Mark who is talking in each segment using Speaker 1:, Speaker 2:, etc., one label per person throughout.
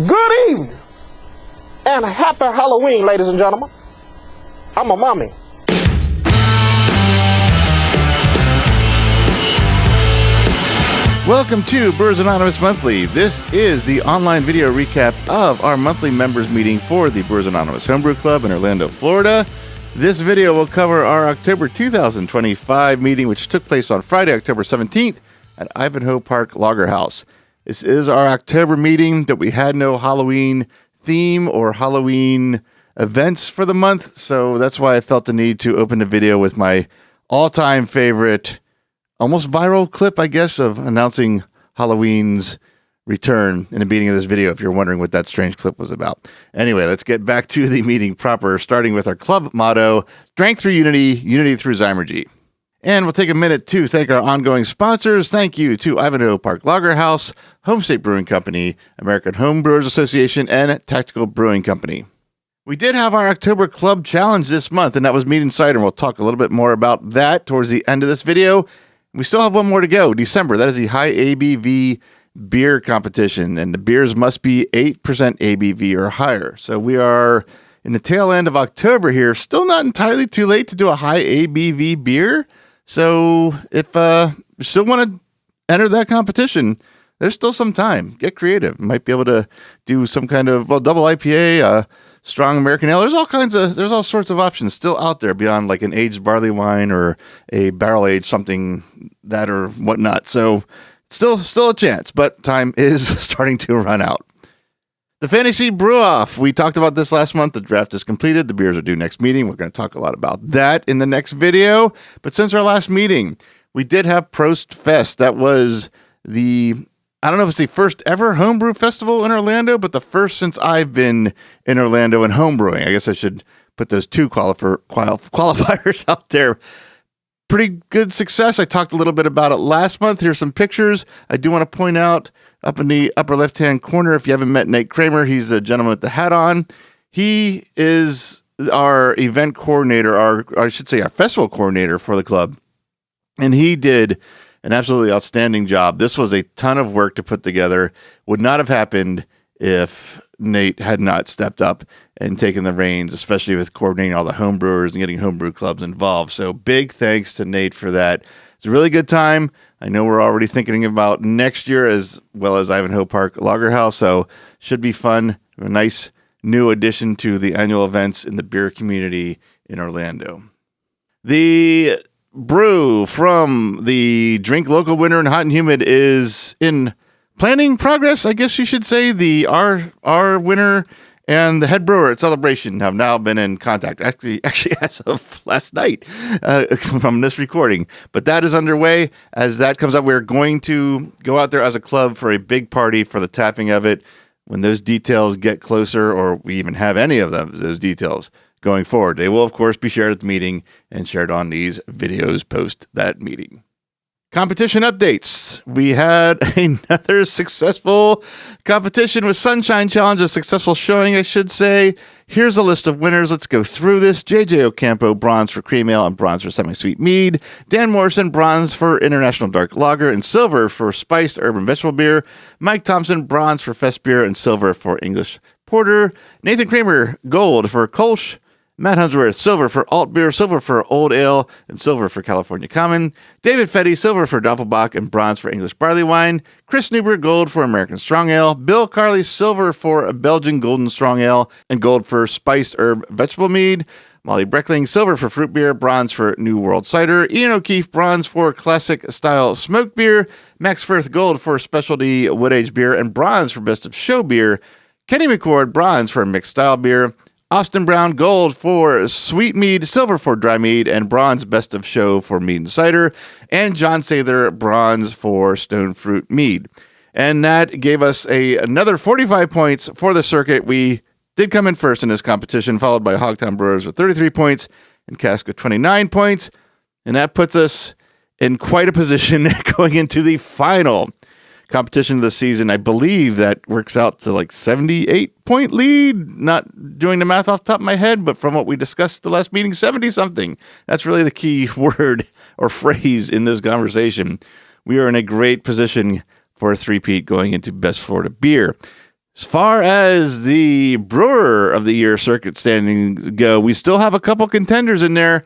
Speaker 1: Good evening and happy Halloween, ladies and gentlemen. I'm a mommy.
Speaker 2: Welcome to Brewers Anonymous Monthly. This is the online video recap of our monthly members meeting for the Brewers Anonymous Homebrew Club in Orlando, Florida. This video will cover our October 2025 meeting, which took place on Friday, October 17th at Ivanhoe Park Lager House. This is our October meeting that we had no Halloween theme or Halloween events for the month, so that's why I felt the need to open the video with my all-time favorite, almost viral clip, I guess, of announcing Halloween's return in the beginning of this video, if you're wondering what that strange clip was about. Anyway, let's get back to the meeting proper, starting with our club motto, strength through unity, unity through Zymergy. And we'll take a minute to thank our ongoing sponsors. Thank you to Ivanhoe Park Lager House, Home State Brewing Company, American Home Brewers Association, and Tactical Brewing Company. We did have our October Club Challenge this month, and that was Mead and Cider, and we'll talk a little bit more about that towards the end of this video. We still have one more to go, December. That is the high ABV beer competition, and the beers must be 8% ABV or higher. So we are in the tail end of October here, still not entirely too late to do a high ABV beer. So if you still want to enter that competition, there's still some time. Get creative. You might be able to do some kind of, double IPA, strong American ale. There's all sorts of options still out there beyond like an aged barley wine or a barrel aged something that or whatnot. So still a chance, but time is starting to run out. The Fantasy Brew Off. We talked about this last month. The draft is completed. The beers are due next meeting. We're going to talk a lot about that in the next video. But since our last meeting, we did have Prost Fest. That was I don't know if it's the first ever homebrew festival in Orlando, but the first since I've been in Orlando and homebrewing. I guess I should put those two qualifiers out there. Pretty good success. I talked a little bit about it last month. Here's some pictures. I do want to point out up in the upper left-hand corner, if you haven't met Nate Kramer, he's the gentleman with the hat on. He is our event coordinator, or I should say our festival coordinator for the club. And he did an absolutely outstanding job. This was a ton of work to put together. Would not have happened if Nate had not stepped up and taken the reins, especially with coordinating all the homebrewers and getting homebrew clubs involved. So big thanks to Nate for that. It's a really good time. I know we're already thinking about next year as well as Ivanhoe Park Lager House, so should be fun. A nice new addition to the annual events in the beer community in Orlando. The brew from the Drink Local winner in Hot and Humid is in planning progress, I guess you should say. Our winner and the head brewer at Celebration have now been in contact, actually as of last night from this recording. But that is underway. As that comes up, we're going to go out there as a club for a big party for the tapping of it. When those details get closer, or we even have any of those details going forward, they will, of course, be shared at the meeting and shared on these videos post that meeting. Competition updates. We had another successful competition with Sunshine Challenge, a successful showing, I should say. Here's a list of winners. Let's go through this. JJ Ocampo, bronze for cream ale and bronze for semi-sweet mead. Dan Morrison, bronze for international dark lager and silver for spiced herb and vegetable beer. Mike Thompson, bronze for fest beer and silver for English porter. Nathan Kramer, gold for Kolsch. Matt Hunsworth, silver for alt beer, silver for old ale, and silver for California Common. David Fetty, silver for Doppelbock and bronze for English barley wine. Chris Newberg, gold for American Strong Ale. Bill Carley, silver for a Belgian Golden Strong Ale and gold for spiced herb vegetable mead. Molly Breckling, silver for fruit beer, bronze for New World Cider. Ian O'Keefe, bronze for classic style smoked beer. Max Firth, gold for specialty wood aged beer and bronze for best of show beer. Kenny McCord, bronze for mixed style beer. Austin Brown, gold for sweet mead, silver for dry mead, and bronze best of show for Mead and Cider. And John Sather, bronze for stone fruit mead. And that gave us another 45 points for the circuit. We did come in first in this competition, followed by Hogtown Brewers with 33 points and Cask with 29 points. And that puts us in quite a position going into the final competition of the season. I believe that works out to like 78-point lead. Not doing the math off the top of my head, but from what we discussed the last meeting, 70-something. That's really the key word or phrase in this conversation. We are in a great position for a three-peat going into Best Florida Beer. As far as the Brewer of the Year circuit standings go, we still have a couple contenders in there,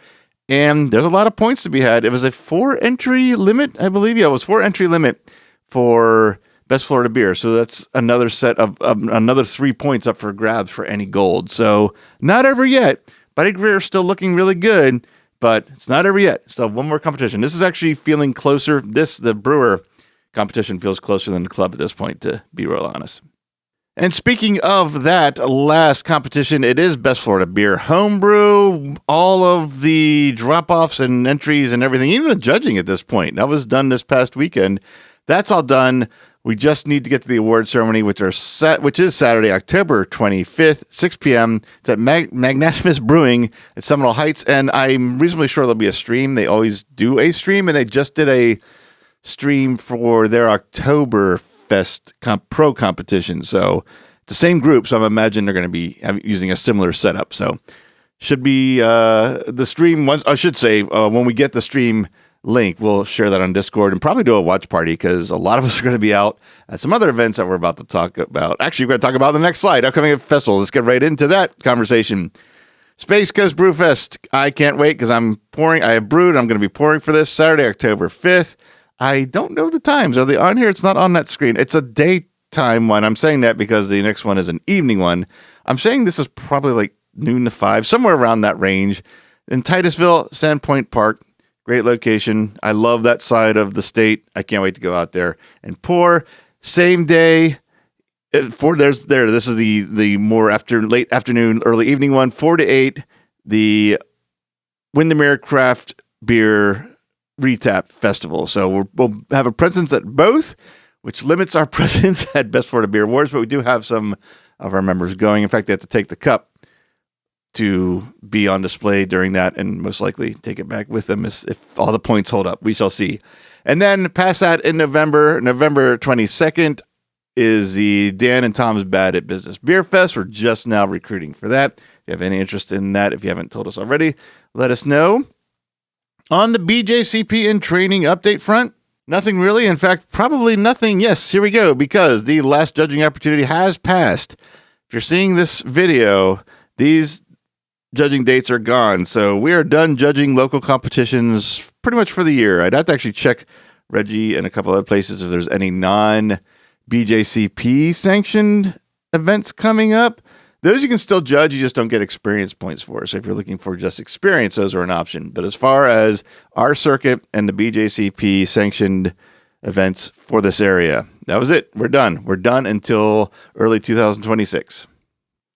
Speaker 2: and there's a lot of points to be had. It was a 4-entry limit, I believe. Yeah, it was 4-entry limit for Best Florida Beer. So that's another set of another 3 points up for grabs for any gold. So not over yet. Buddy Greer's still looking really good, but it's not over yet. Still have one more competition. This is actually feeling closer. The Brewer competition feels closer than the club at this point, to be real honest. And speaking of that last competition, it is Best Florida Beer Homebrew. All of the drop-offs and entries and everything, even the judging at this point, that was done this past weekend. That's all done. We just need to get to the award ceremony, which is Saturday, October 25th, 6 p.m. It's at Magnanimous Brewing at Seminole Heights, and I'm reasonably sure there'll be a stream. They always do a stream, and they just did a stream for their October Fest pro competition. So it's the same group, so I'm imagining they're going to be using a similar setup. So should be the stream, once I should say, when we get the stream link, we'll share that on Discord and probably do a watch party, because a lot of us are going to be out at some other events that we're about to talk about. Actually, we're going to talk about the next slide, upcoming festivals. Let's get right into that conversation. Space Coast Brew Fest. I can't wait because I'm pouring. I have brewed. I'm going to be pouring for this Saturday, October 5th. I don't know the times. Are they on here? It's not on that screen. It's a daytime one. I'm saying that because the next one is an evening one. I'm saying this is probably like noon to 5, somewhere around that range. In Titusville, Sandpoint Park. Great location. I love that side of the state. I can't wait to go out there and pour. Same day. This is the more late afternoon, early evening one. 4 to 8. The Windermere Craft Beer Retap Festival. So we'll have a presence at both, which limits our presence at Best Florida Beer Awards, but we do have some of our members going. In fact, they have to take the cup to be on display during that, and most likely take it back with them if all the points hold up. We shall see. And then past that, in November 22nd, is the Dan and Tom's Bad at Business Beer Fest. We're just now recruiting for that. If you have any interest in that, if you haven't told us already, let us know. On the BJCP and training update front, nothing really. In fact, probably nothing. Yes, here we go, because the last judging opportunity has passed. If you're seeing this video, these judging dates are gone. So we are done judging local competitions pretty much for the year. I'd have to actually check Reggie and a couple other places if there's any non-BJCP sanctioned events coming up. Those you can still judge, you just don't get experience points for. So if you're looking for just experience, those are an option. But as far as our circuit and the BJCP sanctioned events for this area, that was it. We're done. We're done until early 2026.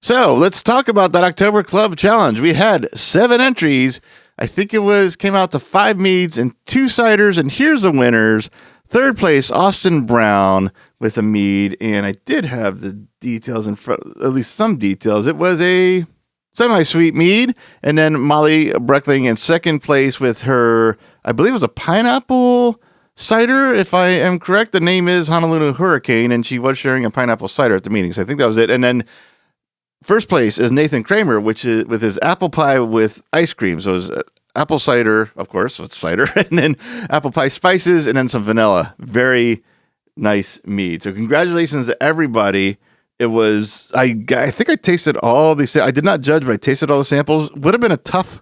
Speaker 2: So let's talk about that October Club Challenge. We had 7 entries. I think came out to 5 meads and 2 ciders. And here's the winners. Third place, Austin Brown with a mead. And I did have the details in front, at least some details. It was a semi-sweet mead. And then Molly Breckling in second place with her, I believe it was a pineapple cider, if I am correct. The name is Honolulu Hurricane, and she was sharing a pineapple cider at the meeting. So I think that was it. And then first place is Nathan Kramer, which is with his apple pie with ice cream. So it was apple cider, of course, so it's cider, and then apple pie spices, and then some vanilla. Very nice mead. So congratulations to everybody. It was, I think I tasted all these. I did not judge, but I tasted all the samples. Would have been a tough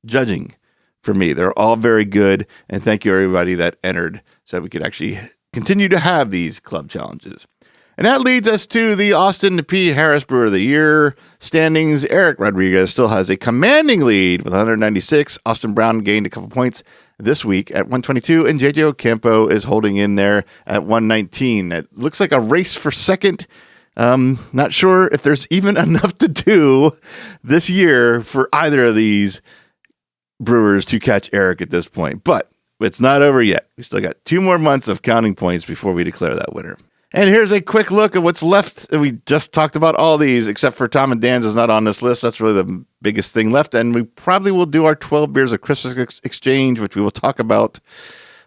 Speaker 2: judging for me. They're all very good, and thank you everybody that entered so we could actually continue to have these club challenges. And that leads us to the Austin P. Harris Brewer of the Year standings. Eric Rodriguez still has a commanding lead with 196. Austin Brown gained a couple points this week at 122, and JJ Ocampo is holding in there at 119. It looks like a race for second. Not sure if there's even enough to do this year for either of these brewers to catch Eric at this point, but it's not over yet. We still got 2 more months of counting points before we declare that winner. And here's a quick look at what's left. We just talked about all these, except for Tom and Dan's is not on this list. That's really the biggest thing left. And we probably will do our 12 Beers of Christmas exchange, which we will talk about,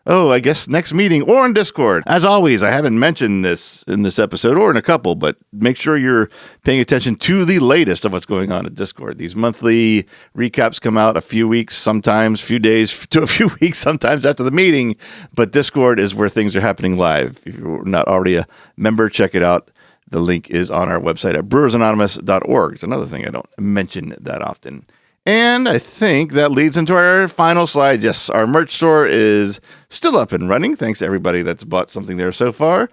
Speaker 2: I guess next meeting or on Discord. As always, I haven't mentioned this in this episode or in a couple, but make sure you're paying attention to the latest of what's going on at Discord. These monthly recaps come out a few weeks, sometimes few days to a few weeks, sometimes after the meeting, but Discord is where things are happening live. If you're not already a member, check it out. The link is on our website at brewersanonymous.org. It's another thing I don't mention that often. And I think that leads into our final slide. Yes, our merch store is still up and running. Thanks to everybody that's bought something there so far.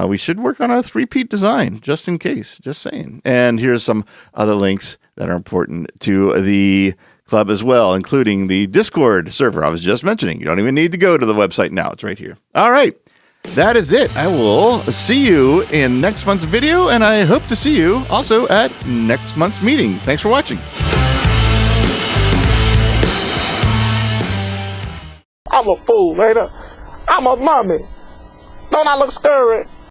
Speaker 2: We should work on a three-peat design, just in case. Just saying. And here's some other links that are important to the club as well, including the Discord server I was just mentioning. You don't even need to go to the website now. It's right here. All right. That is it. I will see you in next month's video, and I hope to see you also at next month's meeting. Thanks for watching.
Speaker 1: I'm a fool, later. I'm a mummy. Don't I look scary?